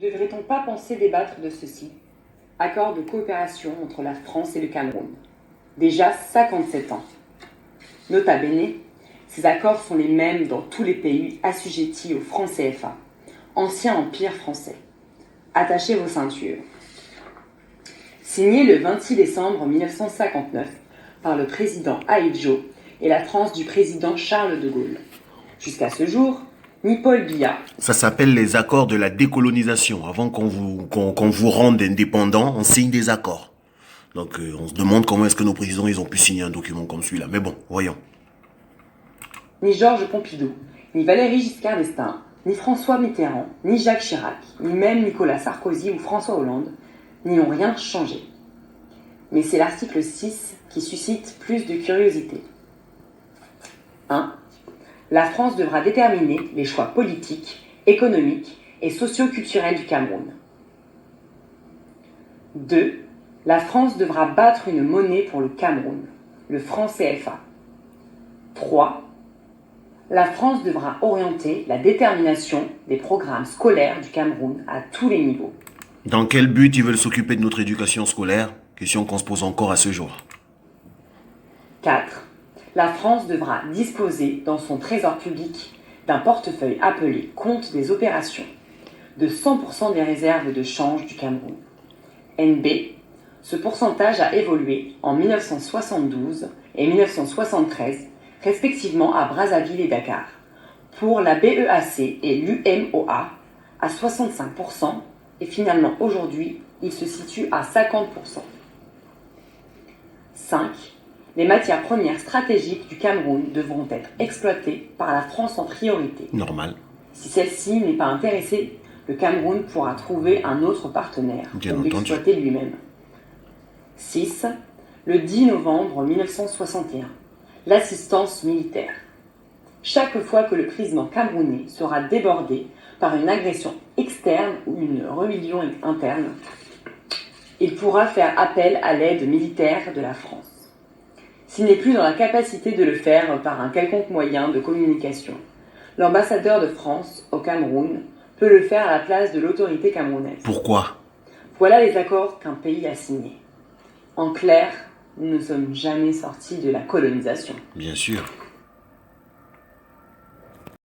Ne devrait-on pas penser débattre de ceci? Accord de coopération entre la France et le Cameroun. Déjà 57 ans. Nota bene, ces accords sont les mêmes dans tous les pays assujettis au franc CFA, ancien empire français. Attachez vos ceintures. Signé le 26 décembre 1959 par le président Ahidjo et la France du président Charles de Gaulle. Jusqu'à ce jour, ni Paul Biya. Ça s'appelle les accords de la décolonisation. Avant qu'on vous rende indépendant, on signe des accords. Donc on se demande comment est-ce que nos présidents ils ont pu signer un document comme celui-là. Mais bon, voyons. Ni Georges Pompidou, ni Valéry Giscard d'Estaing, ni François Mitterrand, ni Jacques Chirac, ni même Nicolas Sarkozy ou François Hollande n'y ont rien changé. Mais c'est l'article 6 qui suscite plus de curiosité. 1. La France devra déterminer les choix politiques, économiques et socio-culturels du Cameroun. 2. La France devra battre une monnaie pour le Cameroun, le franc CFA. 3. La France devra orienter la détermination des programmes scolaires du Cameroun à tous les niveaux. Dans quel but ils veulent s'occuper de notre éducation scolaire? Question qu'on se pose encore à ce jour. 4. La France devra disposer dans son trésor public d'un portefeuille appelé compte des opérations de 100% des réserves de change du Cameroun. NB, ce pourcentage a évolué en 1972 et 1973, respectivement à Brazzaville et Dakar, pour la BEAC et l'UMOA à 65%, et finalement aujourd'hui, il se situe à 50%. 5. Les matières premières stratégiques du Cameroun devront être exploitées par la France en priorité. Normal. Si celle-ci n'est pas intéressée, le Cameroun pourra trouver un autre partenaire pour l'exploiter lui-même. 6. Le 10 novembre 1961, l'assistance militaire. Chaque fois que le président camerounais sera débordé par une agression externe ou une rébellion interne, il pourra faire appel à l'aide militaire de la France. S'il n'est plus dans la capacité de le faire par un quelconque moyen de communication, l'ambassadeur de France au Cameroun peut le faire à la place de l'autorité camerounaise. Pourquoi? Voilà les accords qu'un pays a signés. En clair, nous ne sommes jamais sortis de la colonisation. Bien sûr.